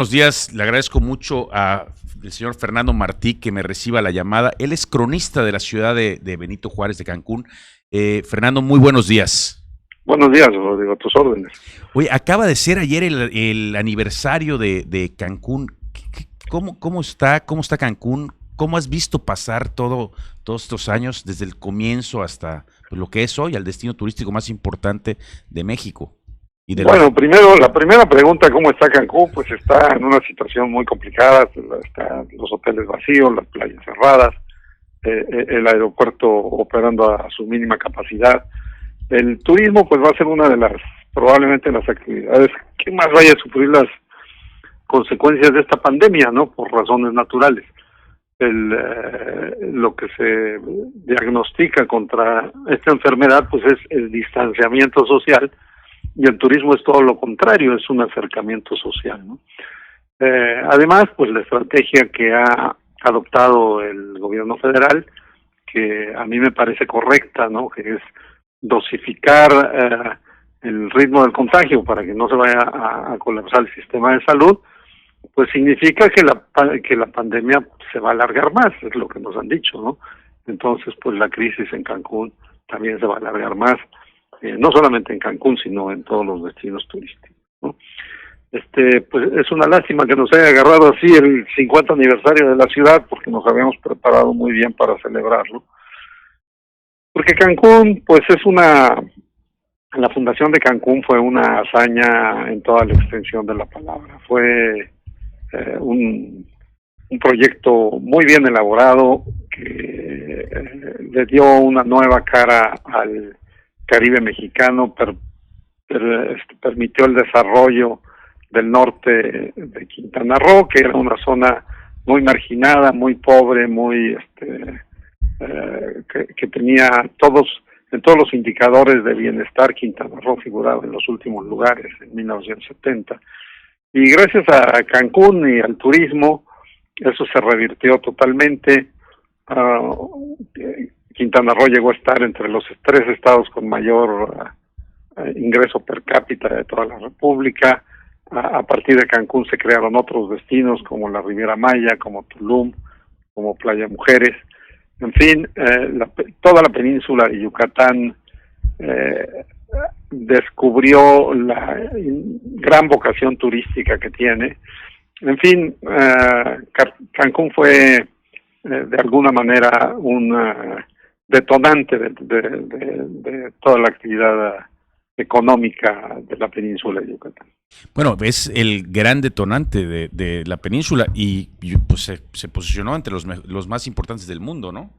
Buenos días, le agradezco mucho al señor Fernando Martí que me reciba la llamada. Él es cronista de la ciudad de Benito Juárez de Cancún. Fernando, muy buenos días. Buenos días, Rodrigo, a tus órdenes. Oye, acaba de ser ayer el aniversario de Cancún. ¿Cómo está? ¿Cómo está Cancún? ¿Cómo has visto pasar todos estos años, desde el comienzo hasta lo que es hoy, el destino turístico más importante de México? Bueno, primero, la primera pregunta, ¿cómo está Cancún? Pues está en una situación muy complicada, están los hoteles vacíos, las playas cerradas, el aeropuerto operando a su mínima capacidad. El turismo pues va a ser una de las, probablemente las actividades que más vaya a sufrir las consecuencias de esta pandemia, ¿no? Por razones naturales. Lo que se diagnostica contra esta enfermedad pues es el distanciamiento social, y el turismo es todo lo contrario, es un acercamiento social, ¿no? Además, pues la estrategia que ha adoptado el gobierno federal, que a mí me parece correcta, ¿no? Que es dosificar el ritmo del contagio para que no se vaya a colapsar el sistema de salud, pues significa que la pandemia se va a alargar más, es lo que nos han dicho, ¿no? Entonces, pues la crisis en Cancún también se va a alargar más. No solamente en Cancún, sino en todos los destinos turísticos, ¿no? Pues es una lástima que nos haya agarrado así el 50 aniversario de la ciudad, porque nos habíamos preparado muy bien para celebrarlo. Porque Cancún, pues la fundación de Cancún fue una hazaña en toda la extensión de la palabra. Fue un proyecto muy bien elaborado que le dio una nueva cara al Caribe mexicano, permitió el desarrollo del norte de Quintana Roo, que era una zona muy marginada, muy pobre, muy que tenía en todos los indicadores de bienestar. Quintana Roo figuraba en los últimos lugares en 1970, y gracias a Cancún y al turismo eso se revirtió totalmente. Quintana Roo llegó a estar entre los 3 estados con mayor ingreso per cápita de toda la República. A partir de Cancún se crearon otros destinos como la Riviera Maya, como Tulum, como Playa Mujeres. En fin, toda la península de Yucatán descubrió la gran vocación turística que tiene. En fin, Cancún fue de alguna manera un detonante de toda la actividad económica de la península de Yucatán. Bueno, es el gran detonante de la península y pues se posicionó entre los más importantes del mundo, ¿no?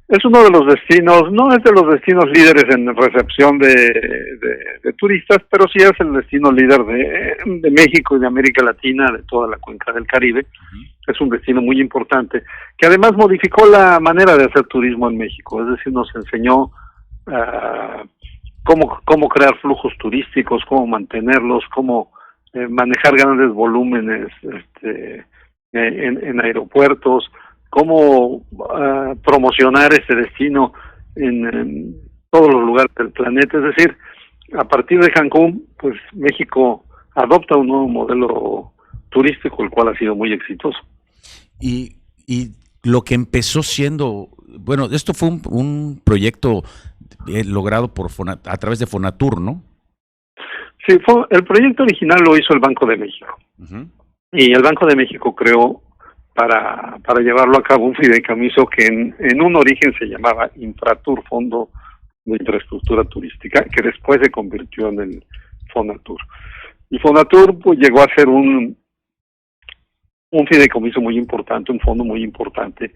Es uno de los destinos, no es de los destinos líderes en recepción de turistas, pero sí es el destino líder de México y de América Latina, de toda la cuenca del Caribe. Uh-huh. Es un destino muy importante, que además modificó la manera de hacer turismo en México, es decir, nos enseñó cómo crear flujos turísticos, cómo mantenerlos, cómo manejar grandes volúmenes en aeropuertos, cómo promocionar este destino en todos los lugares del planeta. Es decir, a partir de Cancún, pues México adopta un nuevo modelo turístico, el cual ha sido muy exitoso. Y lo que empezó siendo, bueno, esto fue un proyecto logrado a través de Fonatur, ¿no? Sí, el proyecto original lo hizo el Banco de México. Uh-huh. Y el Banco de México creó para llevarlo a cabo un fideicomiso que en un origen se llamaba Infratur, Fondo de Infraestructura Turística, que después se convirtió en el Fonatur. Y Fonatur pues llegó a ser un fideicomiso muy importante, un fondo muy importante,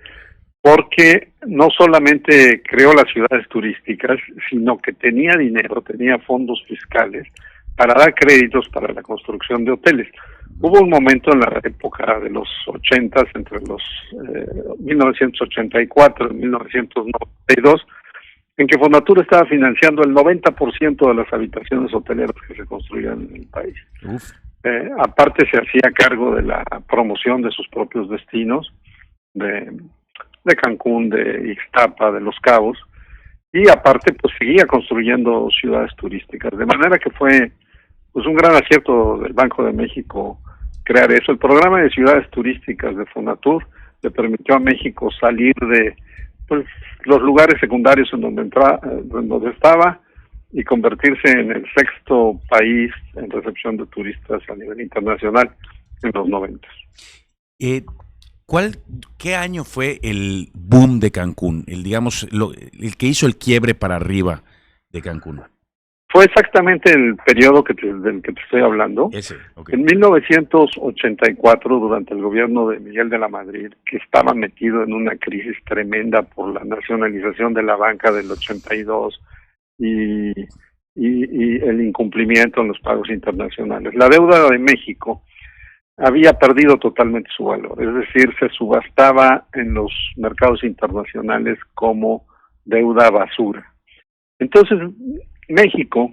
porque no solamente creó las ciudades turísticas, sino que tenía dinero, tenía fondos fiscales para dar créditos para la construcción de hoteles. Hubo un momento en la época de los 80, entre los 1984 y 1992, en que Fonatur estaba financiando el 90% de las habitaciones hoteleras que se construían en el país. Aparte se hacía cargo de la promoción de sus propios destinos, de Cancún, de Ixtapa, de Los Cabos, y aparte pues seguía construyendo ciudades turísticas, de manera que fue pues un gran acierto del Banco de México crear eso. El programa de ciudades turísticas de Fonatur le permitió a México salir de pues los lugares secundarios en donde estaba y convertirse en el sexto país en recepción de turistas a nivel internacional en los 90. Eh, ¿Qué año fue el boom de Cancún? Digamos, el que hizo el quiebre para arriba de Cancún. Fue exactamente el periodo del que te estoy hablando. Ese, okay. En 1984, durante el gobierno de Miguel de la Madrid, que estaba metido en una crisis tremenda por la nacionalización de la banca del 82 y el incumplimiento en los pagos internacionales. La deuda de México había perdido totalmente su valor, es decir, se subastaba en los mercados internacionales como deuda basura. Entonces, México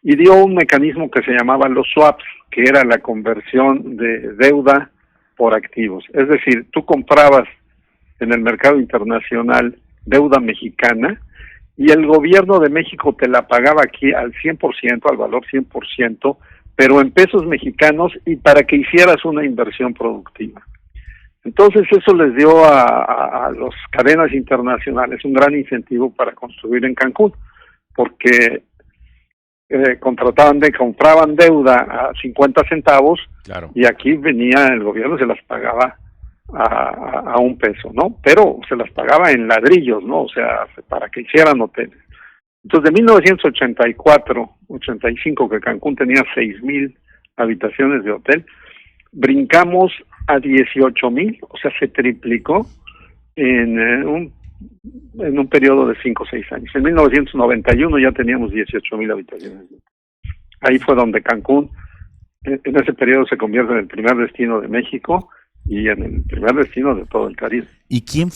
ideó un mecanismo que se llamaba los swaps, que era la conversión de deuda por activos. Es decir, tú comprabas en el mercado internacional deuda mexicana y el gobierno de México te la pagaba aquí al 100%, al valor 100%, pero en pesos mexicanos y para que hicieras una inversión productiva. Entonces eso les dio a las cadenas internacionales un gran incentivo para construir en Cancún, porque compraban deuda a 50 centavos, claro, y aquí venía el gobierno, se las pagaba a un peso, ¿no? Pero se las pagaba en ladrillos, ¿no? O sea, para que hicieran hoteles. Entonces, de 1984, 85, que Cancún tenía 6,000 habitaciones de hotel, brincamos a 18,000, o sea, se triplicó en un periodo de 5 o 6 años. En 1991 ya teníamos 18,000 habitaciones. Ahí fue donde Cancún, en ese periodo, se convierte en el primer destino de México y en el primer destino de todo el Caribe. ¿Y quién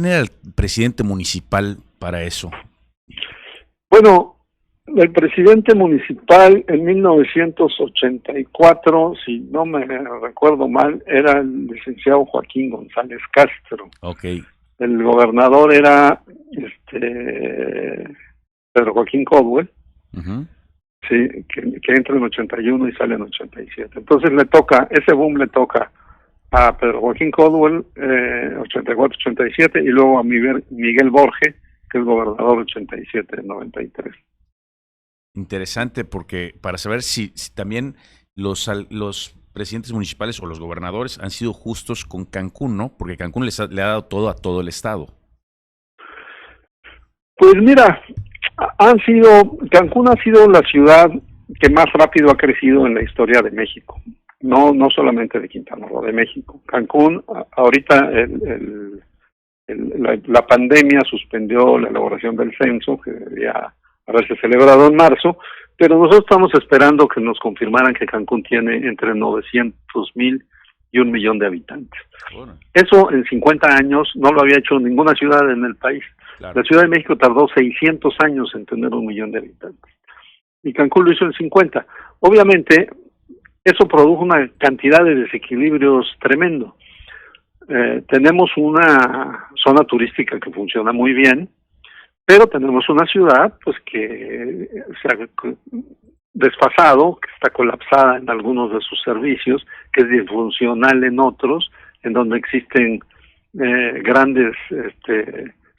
era el presidente municipal para eso? Bueno, el presidente municipal en 1984, si no me recuerdo mal, era el licenciado Joaquín González Castro. Okay. El gobernador era Pedro Joaquín Caldwell, sí, que entra en 81 y sale en 87. Entonces ese boom le toca a Pedro Joaquín Caldwell, 84-87, y luego a Miguel Borge, que es gobernador 87-93. Interesante, porque para saber si también los presidentes municipales o los gobernadores han sido justos con Cancún, ¿no? Porque Cancún le ha dado todo a todo el estado. Pues mira, Cancún ha sido la ciudad que más rápido ha crecido en la historia de México. No solamente de Quintana Roo, de México. Cancún, ahorita la pandemia suspendió la elaboración del censo, que debía haberse celebrado en marzo, pero nosotros estamos esperando que nos confirmaran que Cancún tiene entre 900,000 y 1,000,000 de habitantes. Bueno. Eso en 50 años no lo había hecho ninguna ciudad en el país. Claro. La Ciudad de México tardó 600 años en tener 1,000,000 de habitantes. Y Cancún lo hizo en 50. Obviamente, eso produjo una cantidad de desequilibrios tremendo. Tenemos una zona turística que funciona muy bien, pero tenemos una ciudad pues que se ha desfasado, que está colapsada en algunos de sus servicios, que es disfuncional en otros, en donde existen grandes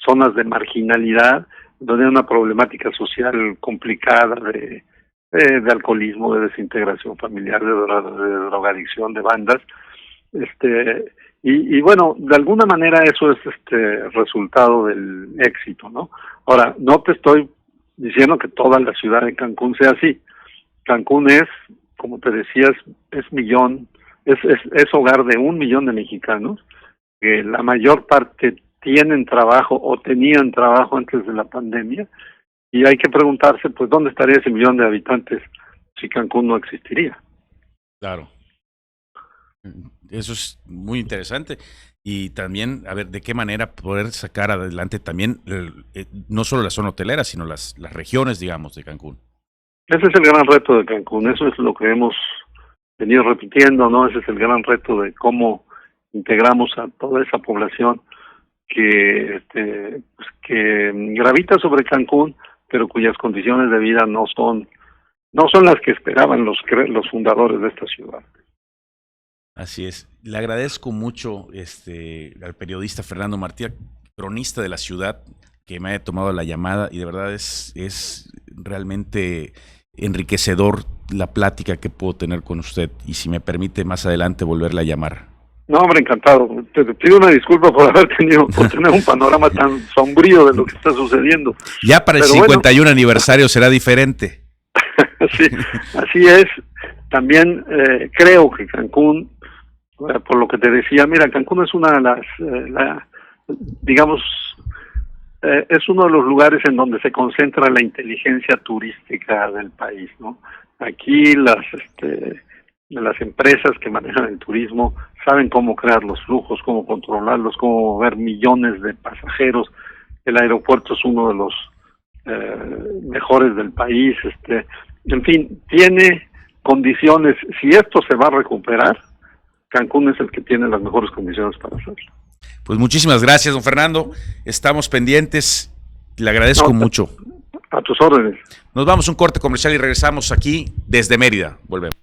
zonas de marginalidad, donde hay una problemática social complicada de alcoholismo, de desintegración familiar, de drogadicción, de bandas, y bueno, de alguna manera eso es resultado del éxito, ¿no? Ahora, no te estoy diciendo que toda la ciudad de Cancún sea así. Cancún es, como te decías, es hogar de 1,000,000 de mexicanos, que la mayor parte tienen trabajo o tenían trabajo antes de la pandemia, y hay que preguntarse, pues, ¿dónde estaría ese 1,000,000 de habitantes si Cancún no existiría? Claro. Eso es muy interesante. Y también, a ver, ¿de qué manera poder sacar adelante también no solo la zona hotelera, sino las regiones, digamos, de Cancún? Ese es el gran reto de Cancún, eso es lo que hemos venido repitiendo, ¿no? Ese es el gran reto de cómo integramos a toda esa población que gravita sobre Cancún, pero cuyas condiciones de vida no son las que esperaban los fundadores de esta ciudad. Así es. Le agradezco mucho al periodista Fernando Martí, cronista de la ciudad, que me haya tomado la llamada, y de verdad es realmente enriquecedor la plática que puedo tener con usted, y si me permite más adelante volverla a llamar. No, hombre, encantado. Te pido una disculpa por tener un panorama tan sombrío de lo que está sucediendo. Ya para el 51 aniversario será diferente. Sí, así es. También creo que Cancún, por lo que te decía, mira, Cancún es una de las, digamos, es uno de los lugares en donde se concentra la inteligencia turística del país, ¿no? Aquí las empresas que manejan el turismo saben cómo crear los flujos, cómo controlarlos, cómo mover millones de pasajeros. El aeropuerto es uno de los mejores del país. En fin, tiene condiciones. Si esto se va a recuperar, Cancún es el que tiene las mejores condiciones para hacerlo. Pues muchísimas gracias, don Fernando. Estamos pendientes. Le agradezco mucho. A tus órdenes. Nos vamos a un corte comercial y regresamos aquí desde Mérida. Volvemos.